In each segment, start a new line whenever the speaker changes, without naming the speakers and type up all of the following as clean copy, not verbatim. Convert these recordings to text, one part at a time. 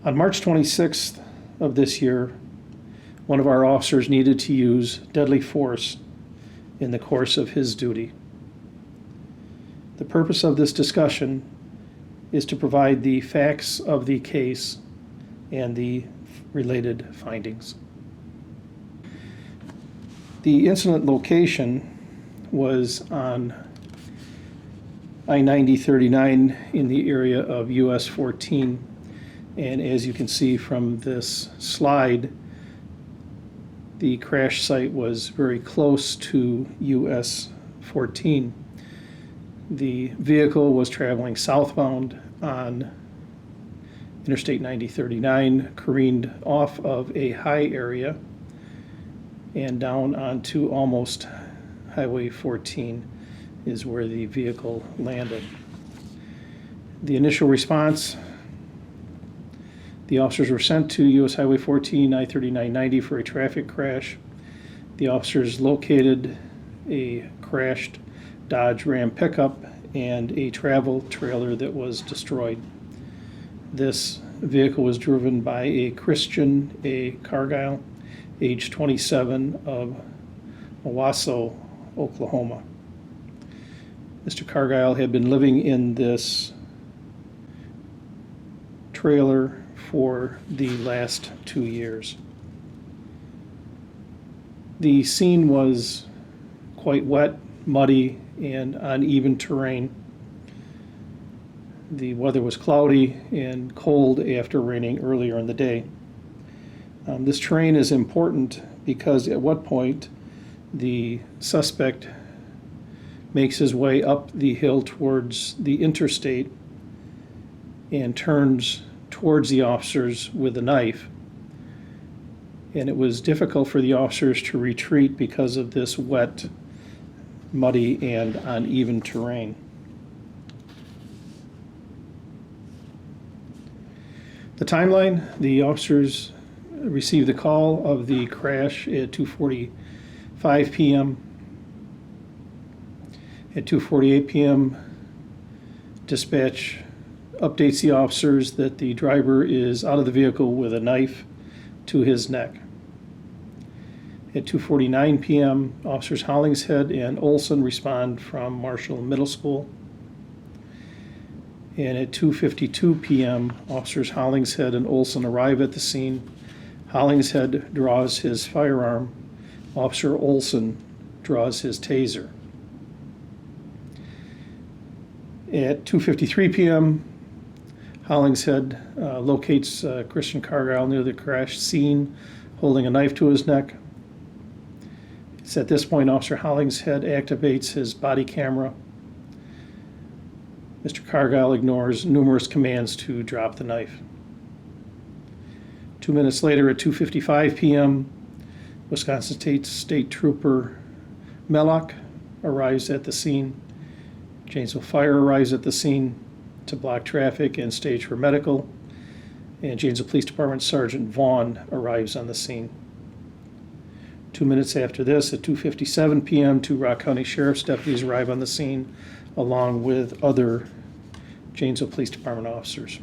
On March 26th of this year, one of our officers needed to use deadly force in the course of his duty. The purpose of this discussion is to provide the facts of the case and the related findings. The incident location was on I-90-39 in the area of US 14, and as you can see from this slide, the crash site was very close to US 14. The vehicle was traveling southbound on Interstate 90-39, careened off of a high area and down onto almost Highway 14 is where the vehicle landed. The initial response, the officers were sent to US Highway 14, I-3990 for a traffic crash. The officers located a crashed Dodge Ram pickup and a travel trailer that was destroyed. This vehicle was driven by a Christian A. Cargile, age 27, of Owasso, Oklahoma. Mr. Cargile had been living in this trailer for the last 2 years. The scene was quite wet, muddy, and uneven terrain. The weather was cloudy and cold after raining earlier in the day. This terrain is important because at what point the suspect makes his way up the hill towards the interstate and turns towards the officers with a knife. And it was difficult for the officers to retreat because of this wet, muddy, and uneven terrain. The timeline, the officers received the call of the crash at 2:45 p.m. At 2:48 p.m., dispatch updates the officers that the driver is out of the vehicle with a knife to his neck. At 2:49 p.m., officers Hollingshead and Olson respond from Marshall Middle School. And at 2:52 p.m., officers Hollingshead and Olson arrive at the scene. Hollingshead draws his firearm. Officer Olson draws his taser. At 2:53 p.m., Hollingshead locates Christian Cargile near the crash scene, holding a knife to his neck. It's at this point Officer Hollingshead activates his body camera. Mr. Cargile ignores numerous commands to drop the knife. 2 minutes later at 2:55 p.m., Wisconsin State Trooper Mellock arrives at the scene. Janesville Fire arrives at the scene to block traffic and stage for medical. And Janesville Police Department Sergeant Vaughn arrives on the scene. 2 minutes after this, at 2:57 p.m., two Rock County Sheriff's deputies arrive on the scene along with other Janesville Police Department officers.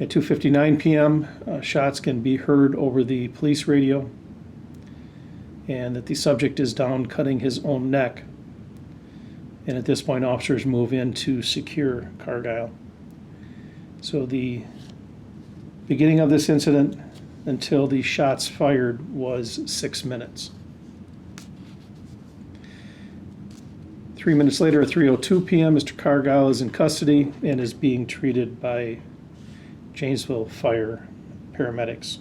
At 2:59 p.m., shots can be heard over the police radio, and that the subject is down cutting his own neck. And at this point, officers move in to secure Cargile. So the beginning of this incident until the shots fired was 6 minutes. 3 minutes later at 3:02 p.m., Mr. Cargile is in custody and is being treated by Janesville Fire paramedics.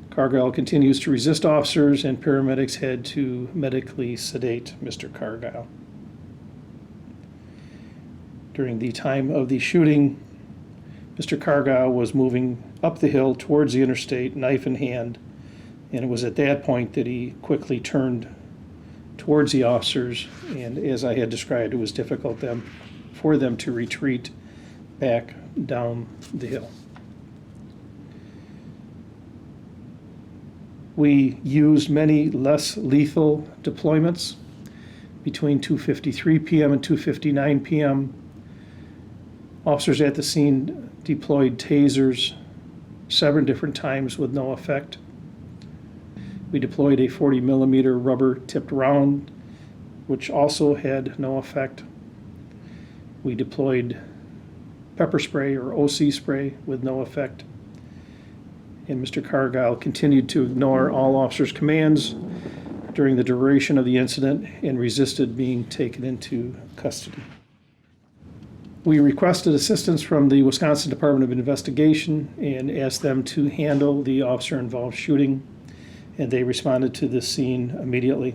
Cargile continues to resist officers, and paramedics head to medically sedate Mr. Cargile. During the time of the shooting, Mr. Cargile was moving up the hill towards the interstate, knife in hand, and it was at that point that he quickly turned towards the officers, and as I had described, it was difficult for them to retreat back down the hill. We used many less lethal deployments between 2:53 p.m. and 2:59 p.m. Officers at the scene deployed tasers 7 different times with no effect. We deployed a 40 millimeter rubber tipped round, which also had no effect. We deployed pepper spray or OC spray with no effect. And Mr. Cargile continued to ignore all officers' commands during the duration of the incident and resisted being taken into custody. We requested assistance from the Wisconsin Department of Investigation and asked them to handle the officer-involved shooting, and they responded to this scene immediately.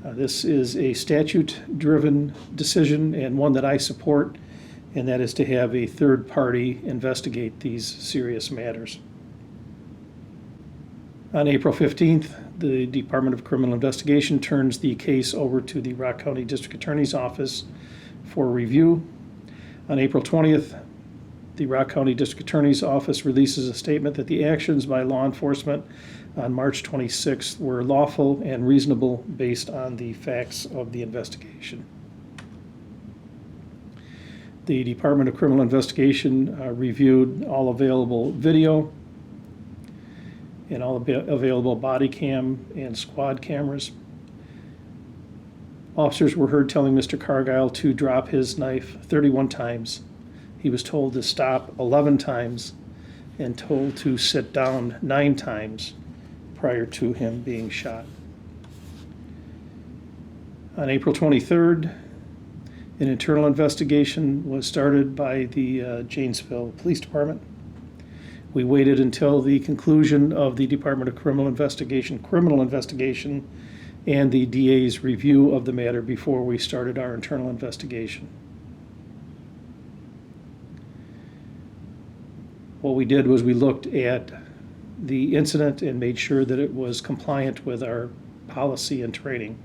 This is a statute-driven decision and one that I support, and that is to have a third party investigate these serious matters. On April 15th, the Department of Criminal Investigation turns the case over to the Rock County District Attorney's Office for review. On April 20th, the Rock County District Attorney's Office releases a statement that the actions by law enforcement on March 26th were lawful and reasonable based on the facts of the investigation. The Department of Criminal Investigation reviewed all available video and all available body cam and squad cameras. Officers were heard telling Mr. Cargile to drop his knife 31 times. He was told to stop 11 times and told to sit down 9 times prior to him being shot. On April 23rd, an internal investigation was started by the Janesville Police Department. We waited until the conclusion of the Department of criminal investigation, and the DA's review of the matter before we started our internal investigation. What we did was we looked at the incident and made sure that it was compliant with our policy and training.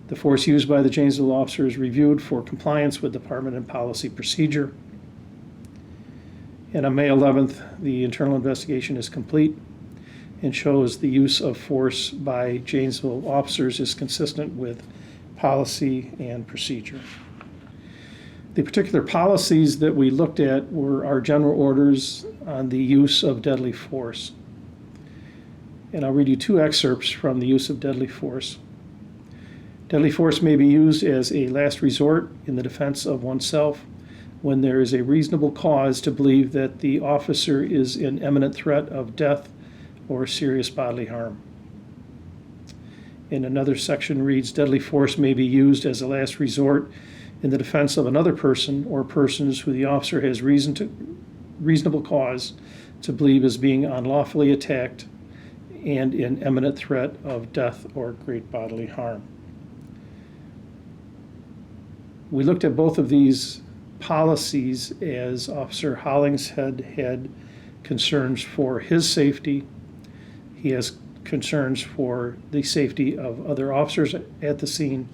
The force used by the Janesville officers reviewed for compliance with department and policy procedure. And on May 11th, the internal investigation is complete and shows the use of force by Janesville officers is consistent with policy and procedure. The particular policies that we looked at were our general orders on the use of deadly force. And I'll read you 2 excerpts from the use of deadly force. Deadly force may be used as a last resort in the defense of oneself when there is a reasonable cause to believe that the officer is in imminent threat of death or serious bodily harm. In another section reads, deadly force may be used as a last resort in the defense of another person or persons who the officer has reasonable cause to believe is being unlawfully attacked and in imminent threat of death or great bodily harm. We looked at both of these policies as Officer Hollingshead had concerns for his safety. He has concerns for the safety of other officers at the scene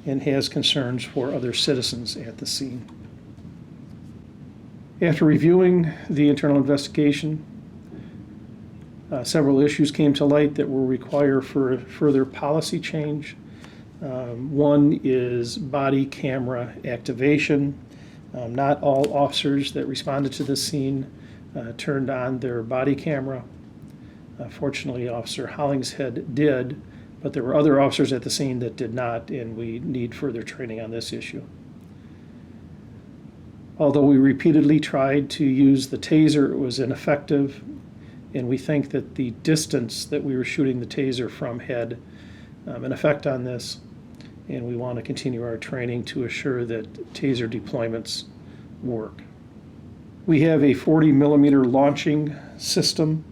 and has concerns for other citizens at the scene. After reviewing the internal investigation, several issues came to light that will require for further policy change. One is body camera activation. Not all officers that responded to this scene turned on their body camera. Fortunately, Officer Hollingshead did, but there were other officers at the scene that did not, and we need further training on this issue. Although we repeatedly tried to use the taser, it was ineffective, and we think that the distance that we were shooting the taser from had an effect on this, and we want to continue our training to assure that taser deployments work. We have a 40 millimeter launching system,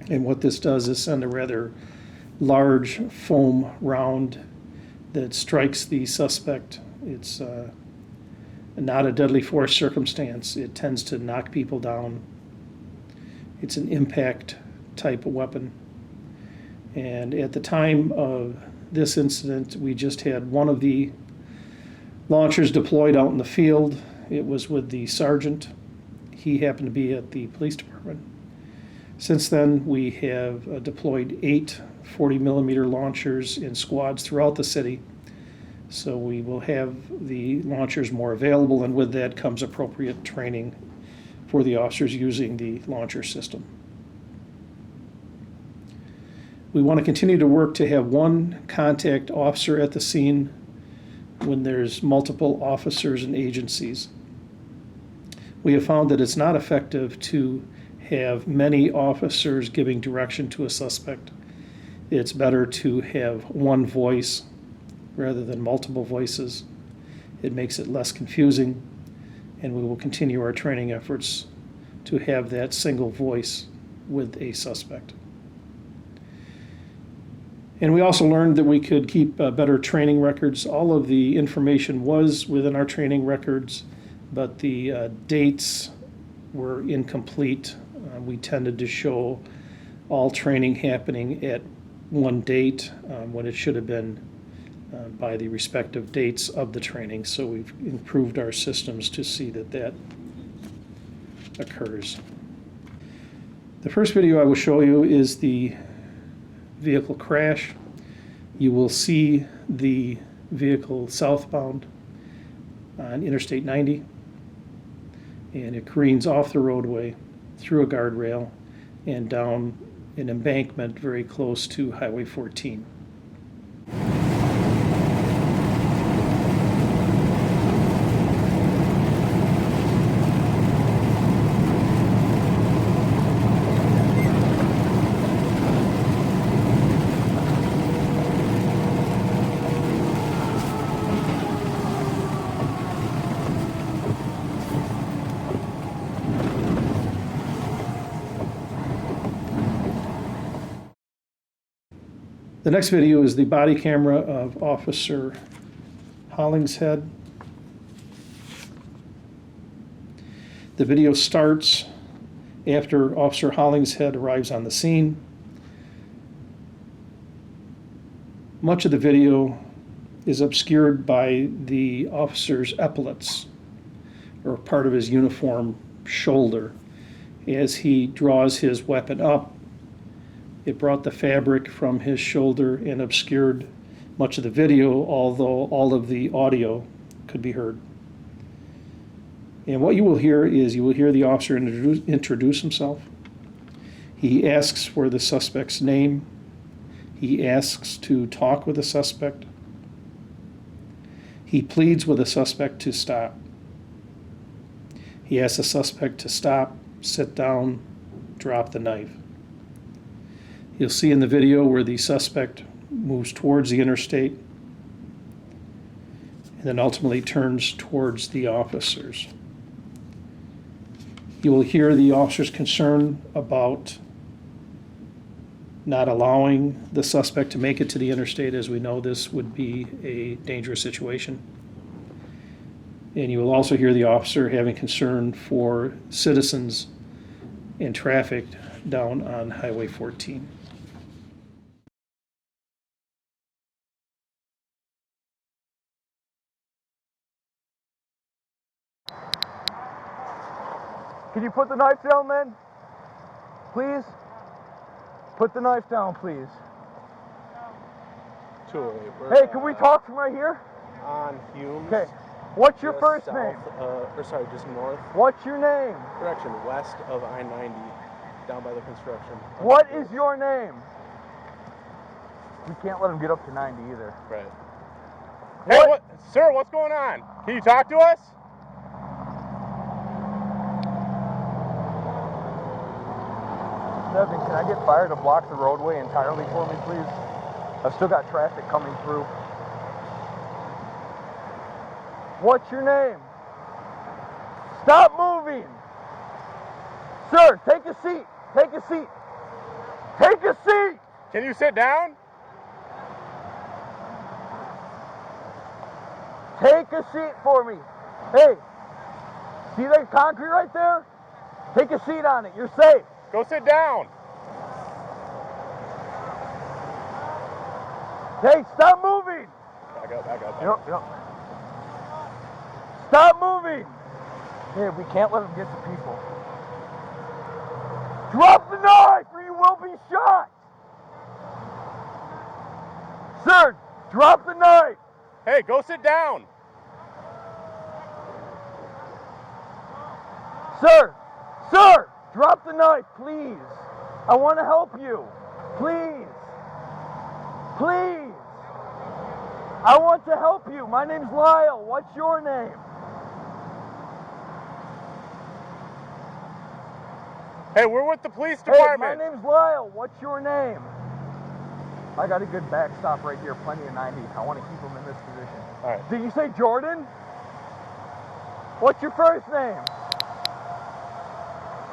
and what this does is send a rather large foam round that strikes the suspect. It's not a deadly force circumstance. It tends to knock people down. It's an impact type of weapon. And at the time of this incident, we just had one of the launchers deployed out in the field. It was with the sergeant. He happened to be at the police department. Since then, we have deployed 8 40mm launchers in squads throughout the city. So we will have the launchers more available, and with that comes appropriate training for the officers using the launcher system. We want to continue to work to have one contact officer at the scene when there's multiple officers and agencies. We have found that it's not effective to have many officers giving direction to a suspect. It's better to have one voice rather than multiple voices. It makes it less confusing, and we will continue our training efforts to have that single voice with a suspect. And we also learned that we could keep better training records. All of the information was within our training records, but the dates were incomplete. We tended to show all training happening at one date when it should have been by the respective dates of the training. So we've improved our systems to see that that occurs. The first video I will show you is the vehicle crash. You will see the vehicle southbound on Interstate 90, and it careens off the roadway through a guardrail and down an embankment very close to Highway 14. The next video is the body camera of Officer Hollingshead. The video starts after Officer Hollingshead arrives on the scene. Much of the video is obscured by the officer's epaulets, or part of his uniform shoulder, as he draws his weapon up. It brought the fabric from his shoulder and obscured much of the video, although all of the audio could be heard. And what you will hear is you will hear the officer introduce himself. He asks for the suspect's name. He asks to talk with the suspect. He pleads with the suspect to stop. He asks the suspect to stop, sit down, drop the knife. You'll see in the video where the suspect moves towards the interstate and then ultimately turns towards the officers. You will hear the officer's concern about not allowing the suspect to make it to the interstate, as we know this would be a dangerous situation. And you will also hear the officer having concern for citizens and traffic down on Highway 14.
Can you put the knife down, man? Please? Put the knife down, please.
208.
Hey, can we talk from right here?
On Humes.
Okay. What's your first
south,
name?
Just north.
What's your name?
Direction west of I-90, down by the construction.
What is your name? We can't let him get up to 90 either.
Right. Hey, sir, what's going on? Can you talk to us?
Devin, can I get fire to block the roadway entirely for me, please? I've still got traffic coming through. What's your name? Stop moving! Sir, take a seat. Take a seat. Take a seat!
Can you sit down?
Take a seat for me. Hey, see that concrete right there? Take a seat on it. You're safe.
Go sit down.
Hey, stop moving.
Back up, back up.
Yep. Stop moving. Hey, we can't let them get to people. Drop the knife or you will be shot! Sir, drop the knife!
Hey, go sit down.
Sir! Sir! Drop the knife, please! I want to help you! Please! Please! I want to help you! My name's Lyle. What's your name?
Hey, we're with the police
Hey, my
department.
name's Lyle. What's your name? I got a good backstop right here. Plenty of 90. I want to keep him in this position.
All right.
Did you say Jordan? What's your first name?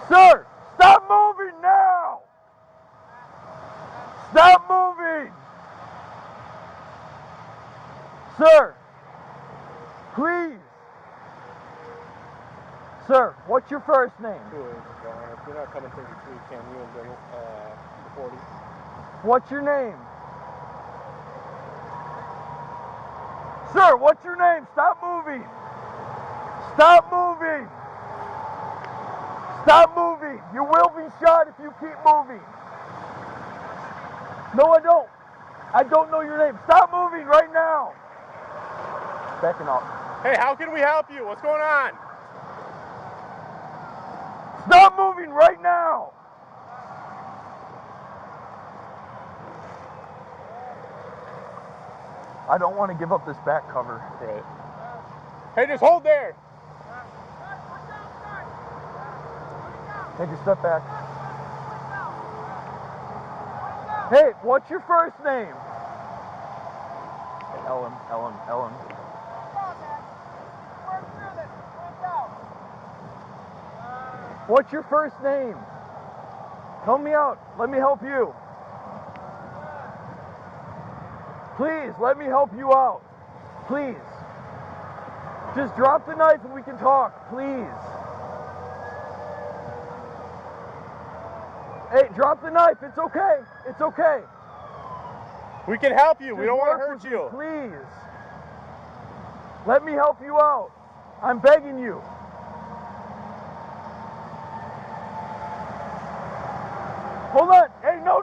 Sir, stop moving now! Stop moving! Sir, please. Sir, what's your first name?
If you're not coming 33, can you and the 40?
What's your name? Sir, what's your name? Stop moving! Stop moving! Stop moving! You will be shot if you keep moving! No, I don't! I don't know your name! Stop moving right now! Backing up.
Hey, how can we help you? What's going on?
Stop moving right now! I don't want to give up this back cover.
Right. Hey, just hold there.
Take a step back. Hey, what's your first name? Ellen. What's your first name? Help me out. Let me help you. Please, let me help you out. Please. Just drop the knife and we can talk. Please. Hey, drop the knife. It's okay. It's okay.
We can help you. We
Just
don't want to
work
hurt
with
you.
me, please. Let me help you out. I'm begging you. Hold on. Hey, no.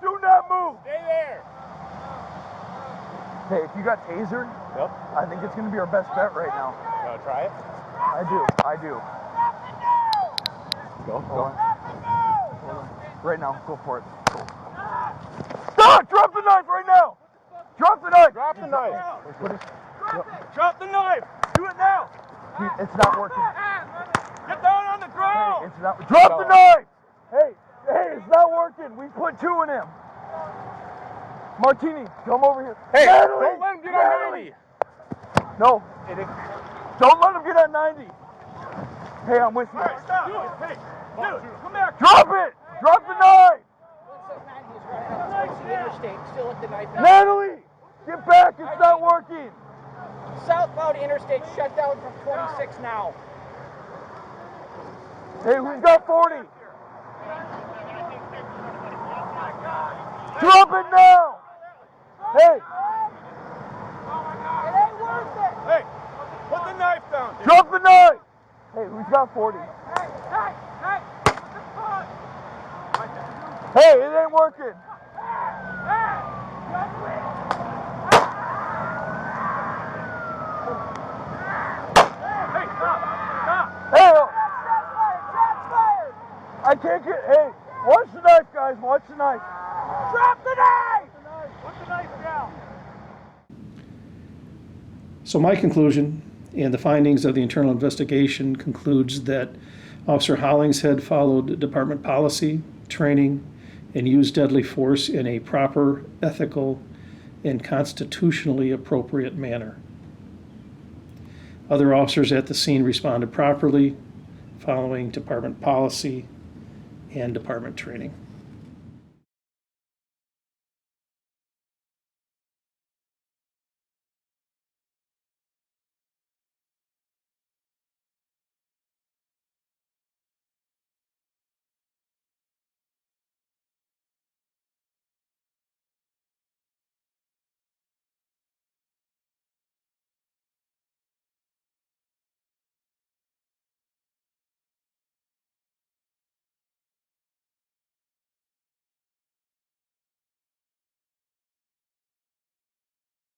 Do not move.
Stay there.
Hey, if you got tasered,
Yep.
I think it's going to be our best bet right now.
You want to try it?
I do.
Go.
Hold on. Right now, go for it. Stop! Drop the knife right now! Drop the knife!
Drop the knife.
Drop the knife! Do it now! It's not working.
Get down on the ground.
It's not. Drop the knife! Hey, it's not working. We put two in him. Martini, come over here.
Hey,
Natalie!
don't let him get on 90.
No, don't let him get on 90. Hey, I'm with you.
Stop. Hey, dude, come back.
Drop it! Drop the knife!
Interstate, still at the knife.
Natalie! Get back, it's not working!
Southbound interstate shut down from 26 now.
Hey, who's got 40? Drop it now! Hey,
It ain't worth it.
Hey, put the knife down.
drop the knife! Hey, who's got 40? Hey, it ain't working!
Hey, stop.
Hey, I can't get, hey, watch the knife, guys, watch the knife.
Drop the knife!
Put the knife down.
So my conclusion and the findings of the internal investigation concludes that Officer Hollingshead followed department policy, training, and used deadly force in a proper, ethical, and constitutionally appropriate manner. Other officers at the scene responded properly, following department policy and department training.